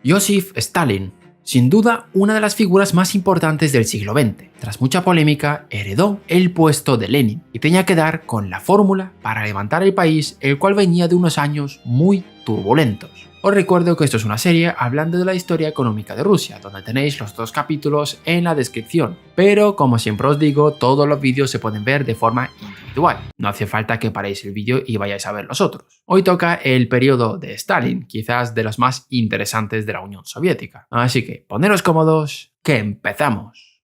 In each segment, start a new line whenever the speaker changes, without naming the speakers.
Joseph Stalin, sin duda una de las figuras más importantes del siglo XX. Tras mucha polémica, heredó el puesto de Lenin y tenía que dar con la fórmula para levantar el país, el cual venía de unos años muy turbulentos. Os recuerdo que esto es una serie hablando de la historia económica de Rusia, donde tenéis los 2 capítulos en la descripción. Pero como siempre os digo, todos los vídeos se pueden ver de forma individual. No hace falta que paréis el vídeo y vayáis a ver los otros. Hoy toca el periodo de Stalin, quizás de los más interesantes de la Unión Soviética. Así que poneros cómodos, que empezamos.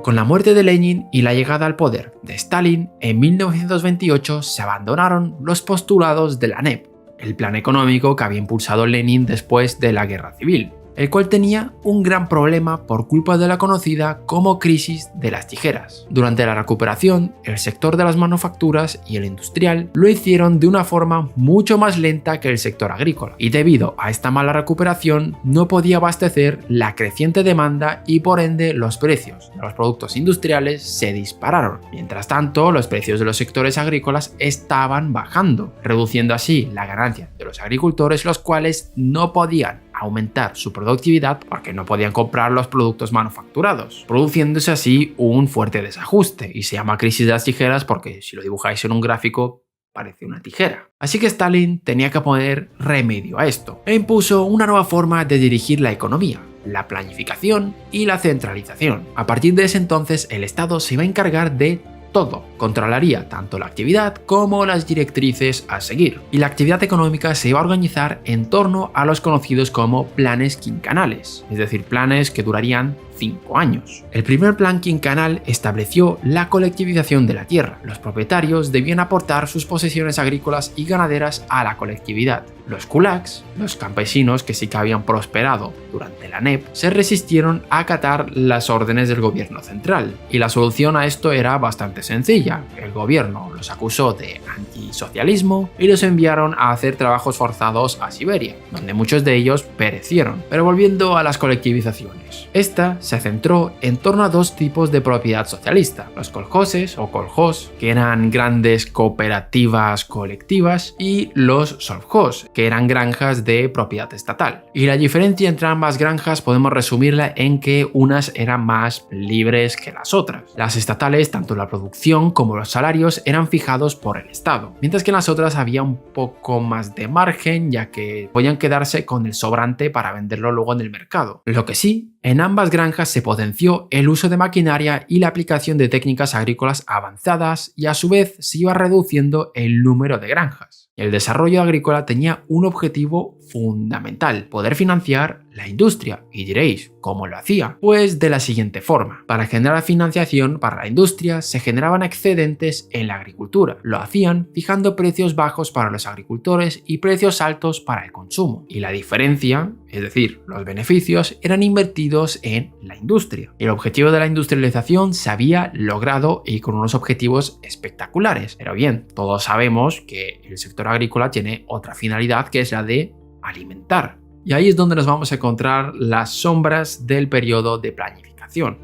Con la muerte de Lenin y la llegada al poder de Stalin, en 1928 se abandonaron los postulados de la NEP, el plan económico que había impulsado Lenin después de la Guerra Civil, el cual tenía un gran problema por culpa de la conocida como crisis de las tijeras. Durante la recuperación, el sector de las manufacturas y el industrial lo hicieron de una forma mucho más lenta que el sector agrícola, y debido a esta mala recuperación no podía abastecer la creciente demanda y por ende los precios de los productos industriales se dispararon. Mientras tanto, los precios de los sectores agrícolas estaban bajando, reduciendo así la ganancia de los agricultores, los cuales no podían aumentar su productividad porque no podían comprar los productos manufacturados, produciéndose así un fuerte desajuste, y se llama crisis de las tijeras porque si lo dibujáis en un gráfico parece una tijera. Así que Stalin tenía que poner remedio a esto e impuso una nueva forma de dirigir la economía: la planificación y la centralización. A partir de ese entonces el Estado se iba a encargar de todo, controlaría tanto la actividad como las directrices a seguir, y la actividad económica se iba a organizar en torno a los conocidos como planes quinquenales, es decir, planes que durarían 5 años. El primer plan quinquenal estableció la colectivización de la tierra. Los propietarios debían aportar sus posesiones agrícolas y ganaderas a la colectividad. Los kulaks, los campesinos que sí que habían prosperado durante la NEP, se resistieron a acatar las órdenes del gobierno central, y la solución a esto era bastante sencilla. El gobierno los acusó de antisocialismo y los enviaron a hacer trabajos forzados a Siberia, donde muchos de ellos perecieron. Pero volviendo a las colectivizaciones, esta se centró en torno a 2 tipos de propiedad socialista: los kolkhozes o kolhoz, que eran grandes cooperativas colectivas, y los sovkhoz, que eran granjas de propiedad estatal. Y la diferencia entre ambas granjas podemos resumirla en que unas eran más libres que las otras. Las estatales, tanto la producción como los salarios eran fijados por el Estado, mientras que en las otras había un poco más de margen, ya que podían quedarse con el sobrante para venderlo luego en el mercado. Lo que sí, en ambas granjas se potenció el uso de maquinaria y la aplicación de técnicas agrícolas avanzadas, y a su vez se iba reduciendo el número de granjas. El desarrollo agrícola tenía un objetivo fundamental: poder financiar la industria. Y diréis, ¿cómo lo hacía? Pues de la siguiente forma: para generar financiación para la industria se generaban excedentes en la agricultura. Lo hacían fijando precios bajos para los agricultores y precios altos para el consumo. Y la diferencia, es decir, los beneficios, eran invertidos en la industria. El objetivo de la industrialización se había logrado, y con unos objetivos espectaculares. Pero bien, todos sabemos que el sector agrícola tiene otra finalidad, que es la de alimentar. Y ahí es donde nos vamos a encontrar las sombras del periodo de planificación.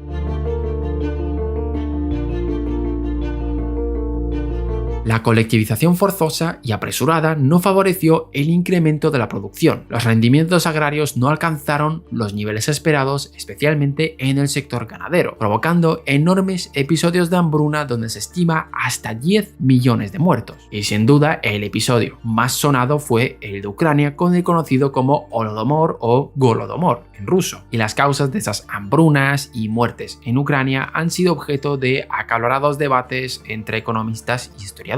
La colectivización forzosa y apresurada no favoreció el incremento de la producción. Los rendimientos agrarios no alcanzaron los niveles esperados, especialmente en el sector ganadero, provocando enormes episodios de hambruna donde se estima hasta 10 millones de muertos. Y sin duda el episodio más sonado fue el de Ucrania, con el conocido como Holodomor o Golodomor en ruso. Y las causas de esas hambrunas y muertes en Ucrania han sido objeto de acalorados debates entre economistas y historiadores.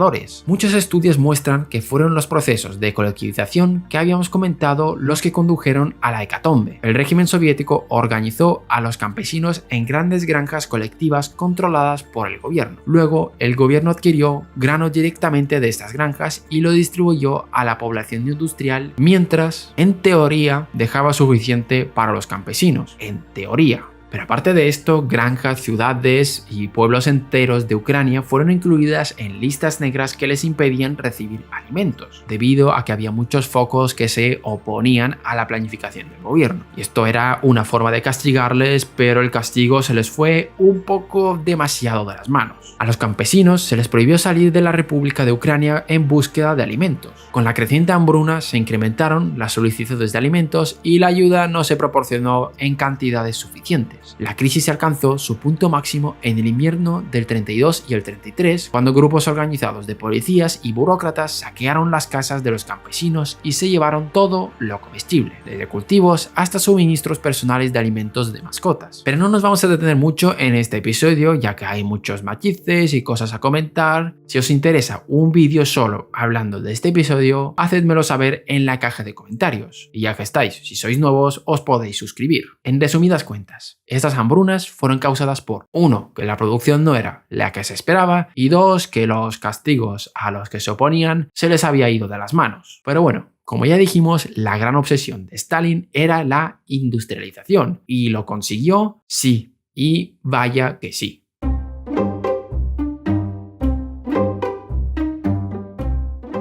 Muchos estudios muestran que fueron los procesos de colectivización que habíamos comentado los que condujeron a la hecatombe. El régimen soviético organizó a los campesinos en grandes granjas colectivas controladas por el gobierno. Luego, el gobierno adquirió grano directamente de estas granjas y lo distribuyó a la población industrial, mientras, en teoría, dejaba suficiente para los campesinos. En teoría. Pero aparte de esto, granjas, ciudades y pueblos enteros de Ucrania fueron incluidas en listas negras que les impedían recibir alimentos, debido a que había muchos focos que se oponían a la planificación del gobierno. Y esto era una forma de castigarles, pero el castigo se les fue un poco demasiado de las manos. A los campesinos se les prohibió salir de la República de Ucrania en búsqueda de alimentos. Con la creciente hambruna se incrementaron las solicitudes de alimentos y la ayuda no se proporcionó en cantidades suficientes. La crisis alcanzó su punto máximo en el invierno del 32 y el 33, cuando grupos organizados de policías y burócratas saquearon las casas de los campesinos y se llevaron todo lo comestible, desde cultivos hasta suministros personales de alimentos de mascotas. Pero no nos vamos a detener mucho en este episodio, ya que hay muchos matices y cosas a comentar. Si os interesa un vídeo solo hablando de este episodio, hacedmelo saber en la caja de comentarios. Y ya que estáis, si sois nuevos, os podéis suscribir. En resumidas cuentas, estas hambrunas fueron causadas por 1. Que la producción no era la que se esperaba, y 2. Que los castigos a los que se oponían se les había ido de las manos. Pero bueno, como ya dijimos, la gran obsesión de Stalin era la industrialización, y lo consiguió, sí, y vaya que sí.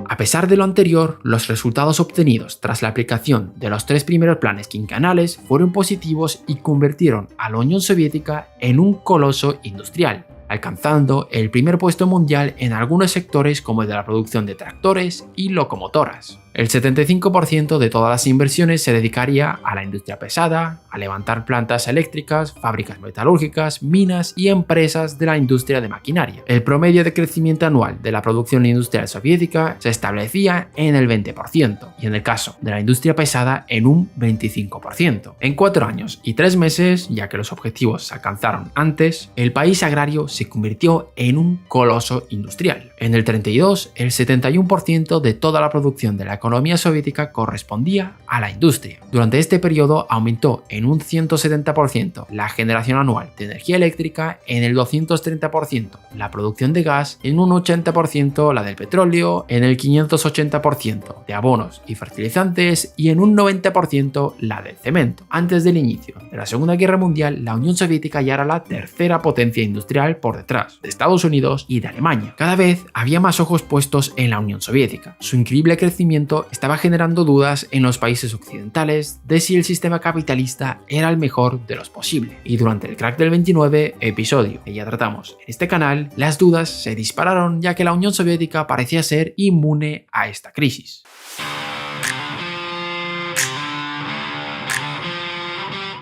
A pesar de lo anterior, los resultados obtenidos tras la aplicación de los 3 primeros planes quinquenales fueron positivos y convirtieron a la Unión Soviética en un coloso industrial, alcanzando el primer puesto mundial en algunos sectores como el de la producción de tractores y locomotoras. El 75% de todas las inversiones se dedicaría a la industria pesada, a levantar plantas eléctricas, fábricas metalúrgicas, minas y empresas de la industria de maquinaria. El promedio de crecimiento anual de la producción industrial soviética se establecía en el 20% y en el caso de la industria pesada en un 25%. En 4 años y 3 meses, ya que los objetivos se alcanzaron antes, el país agrario se convirtió en un coloso industrial. En el 32, el 71% de toda la producción de la economía soviética correspondía a la industria. Durante este periodo aumentó en un 170% la generación anual de energía eléctrica, en el 230% la producción de gas, en un 80% la del petróleo, en el 580% de abonos y fertilizantes y en un 90% la del cemento. Antes del inicio de la Segunda Guerra Mundial, la Unión Soviética ya era la tercera potencia industrial por detrás de Estados Unidos y de Alemania. Cada vez había más ojos puestos en la Unión Soviética. Su increíble crecimiento estaba generando dudas en los países occidentales de si el sistema capitalista era el mejor de los posibles. Y durante el crack del 29, episodio que ya tratamos en este canal, las dudas se dispararon ya que la Unión Soviética parecía ser inmune a esta crisis.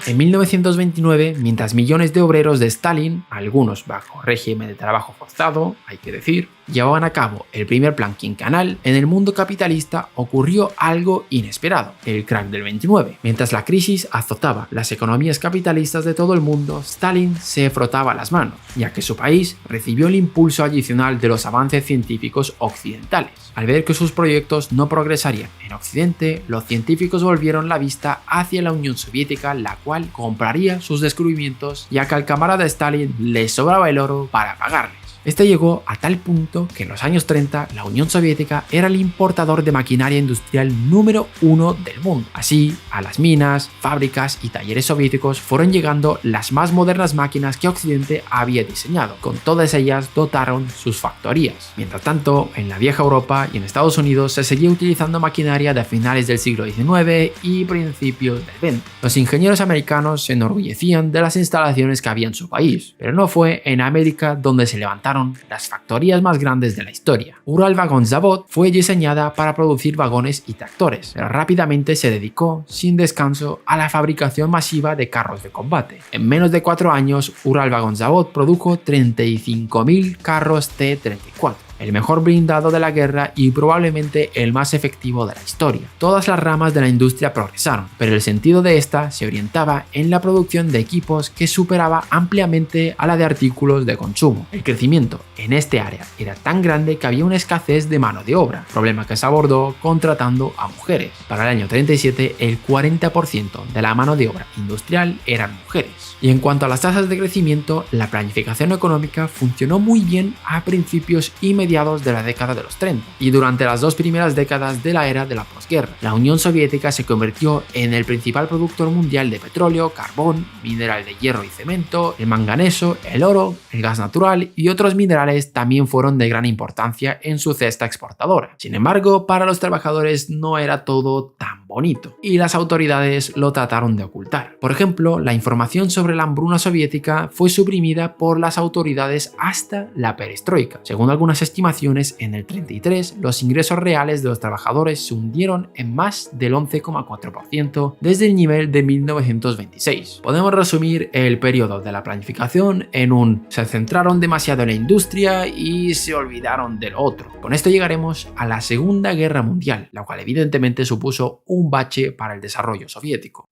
En 1929, mientras millones de obreros de Stalin, algunos bajo régimen de trabajo forzado, hay que decir, llevaban a cabo el primer plan quinquenal, en el mundo capitalista ocurrió algo inesperado, el crack del 29. Mientras la crisis azotaba las economías capitalistas de todo el mundo, Stalin se frotaba las manos, ya que su país recibió el impulso adicional de los avances científicos occidentales. Al ver que sus proyectos no progresarían en Occidente, los científicos volvieron la vista hacia la Unión Soviética, la cual compraría sus descubrimientos, ya que al camarada Stalin le sobraba el oro para pagarles. Este llegó a tal punto que en los años 30 la Unión Soviética era el importador de maquinaria industrial número 1 del mundo. Así, a las minas, fábricas y talleres soviéticos fueron llegando las más modernas máquinas que Occidente había diseñado. Con todas ellas dotaron sus factorías. Mientras tanto, en la vieja Europa y en Estados Unidos se seguía utilizando maquinaria de finales del siglo XIX y principios del XX. Los ingenieros americanos se enorgullecían de las instalaciones que había en su país, pero no fue en América donde se levantaron las factorías más grandes de la historia. Uralvagonzavod fue diseñada para producir vagones y tractores, pero rápidamente se dedicó sin descanso a la fabricación masiva de carros de combate. En menos de 4 años, Uralvagonzavod produjo 35.000 carros T-34. El mejor blindado de la guerra y probablemente el más efectivo de la historia. Todas las ramas de la industria progresaron, pero el sentido de esta se orientaba en la producción de equipos que superaba ampliamente a la de artículos de consumo. El crecimiento en este área era tan grande que había una escasez de mano de obra, problema que se abordó contratando a mujeres. Para el año 37, el 40% de la mano de obra industrial eran mujeres. Y en cuanto a las tasas de crecimiento, la planificación económica funcionó muy bien a principios y mediados mediados de la década de los 30 y durante las dos primeras décadas de la era de la posguerra. La Unión Soviética se convirtió en el principal productor mundial de petróleo, carbón, mineral de hierro y cemento, el manganeso, el oro, el gas natural y otros minerales también fueron de gran importancia en su cesta exportadora. Sin embargo, para los trabajadores no era todo tan bonito y las autoridades lo trataron de ocultar. Por ejemplo, la información sobre la hambruna soviética fue suprimida por las autoridades hasta la perestroika. Según algunas estimaciones, en el 33 los ingresos reales de los trabajadores se hundieron en más del 11,4% desde el nivel de 1926. Podemos resumir el periodo de la planificación en un se centraron demasiado en la industria y se olvidaron del otro. Con esto llegaremos a la Segunda Guerra Mundial, la cual evidentemente supuso un bache para el desarrollo soviético.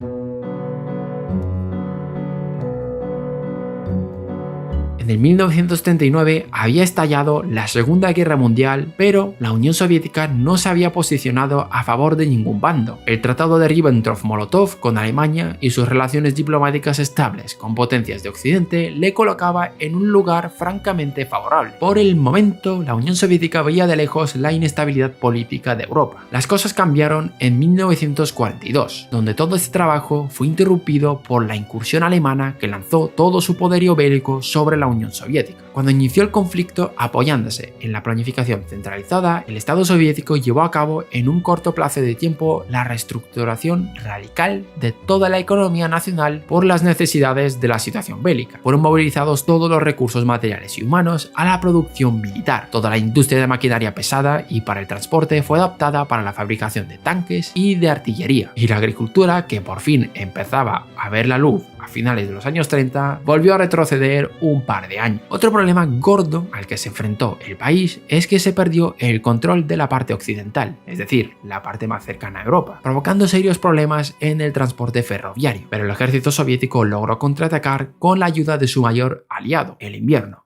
En el 1939 había estallado la Segunda Guerra Mundial, pero la Unión Soviética no se había posicionado a favor de ningún bando. El Tratado de Ribbentrop-Molotov con Alemania y sus relaciones diplomáticas estables con potencias de Occidente le colocaba en un lugar francamente favorable. Por el momento, la Unión Soviética veía de lejos la inestabilidad política de Europa. Las cosas cambiaron en 1942, donde todo este trabajo fue interrumpido por la incursión alemana que lanzó todo su poderío bélico sobre la Unión Soviética. Cuando inició el conflicto, apoyándose en la planificación centralizada, el Estado soviético llevó a cabo en un corto plazo de tiempo la reestructuración radical de toda la economía nacional por las necesidades de la situación bélica. Fueron movilizados todos los recursos materiales y humanos a la producción militar. Toda la industria de maquinaria pesada y para el transporte fue adaptada para la fabricación de tanques y de artillería. Y la agricultura, que por fin empezaba a ver la luz a finales de los años 30, volvió a retroceder un par de años. Otro problema gordo al que se enfrentó el país es que se perdió el control de la parte occidental, es decir, la parte más cercana a Europa, provocando serios problemas en el transporte ferroviario. Pero el ejército soviético logró contraatacar con la ayuda de su mayor aliado, el invierno.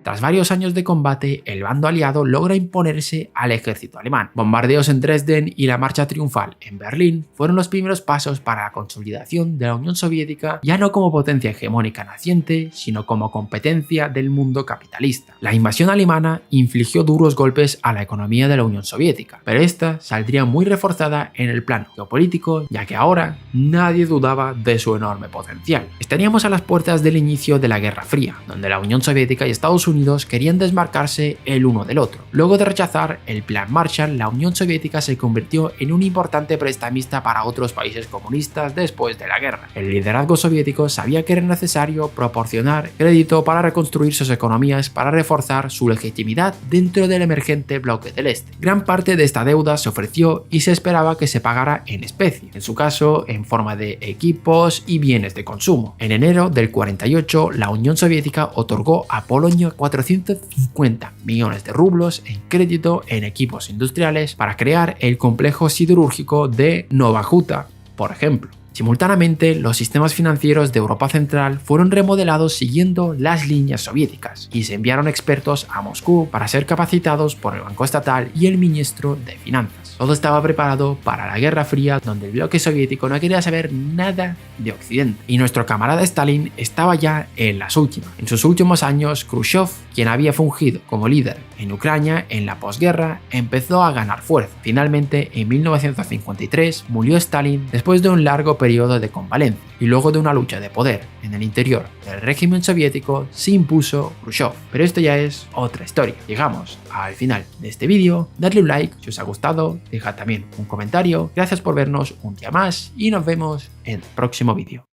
Tras varios años de combate, el bando aliado logra imponerse al ejército alemán. Bombardeos en Dresden y la marcha triunfal en Berlín fueron los primeros pasos para la consolidación de la Unión Soviética, ya no como potencia hegemónica naciente, sino como competencia del mundo capitalista. La invasión alemana infligió duros golpes a la economía de la Unión Soviética, pero esta saldría muy reforzada en el plano geopolítico, ya que ahora nadie dudaba de su enorme potencial. Estaríamos a las puertas del inicio de la Guerra Fría, donde la Unión Soviética y Estados Unidos querían desmarcarse el uno del otro. Luego de rechazar el Plan Marshall, la Unión Soviética se convirtió en un importante prestamista para otros países comunistas después de la guerra. El liderazgo soviético sabía que era necesario proporcionar crédito para reconstruir sus economías para reforzar su legitimidad dentro del emergente bloque del Este. Gran parte de esta deuda se ofreció y se esperaba que se pagara en especie, en su caso en forma de equipos y bienes de consumo. En enero del 48, la Unión Soviética otorgó a Polonia 450 millones de rublos en crédito en equipos industriales para crear el complejo siderúrgico de Nowa Huta, por ejemplo. Simultáneamente, los sistemas financieros de Europa Central fueron remodelados siguiendo las líneas soviéticas y se enviaron expertos a Moscú para ser capacitados por el Banco Estatal y el Ministro de Finanzas. Todo estaba preparado para la Guerra Fría, donde el bloque soviético no quería saber nada de Occidente. Y nuestro camarada Stalin estaba ya en las últimas. En sus últimos años, Khrushchev, quien había fungido como líder en Ucrania en la posguerra, empezó a ganar fuerza. Finalmente, en 1953, murió Stalin después de un largo periodo de convalencia y luego de una lucha de poder en el interior del régimen soviético se impuso Khrushchev. Pero esto ya es otra historia. Llegamos al final de este vídeo. Dadle un like si os ha gustado, dejad también un comentario. Gracias por vernos un día más y nos vemos en el próximo vídeo.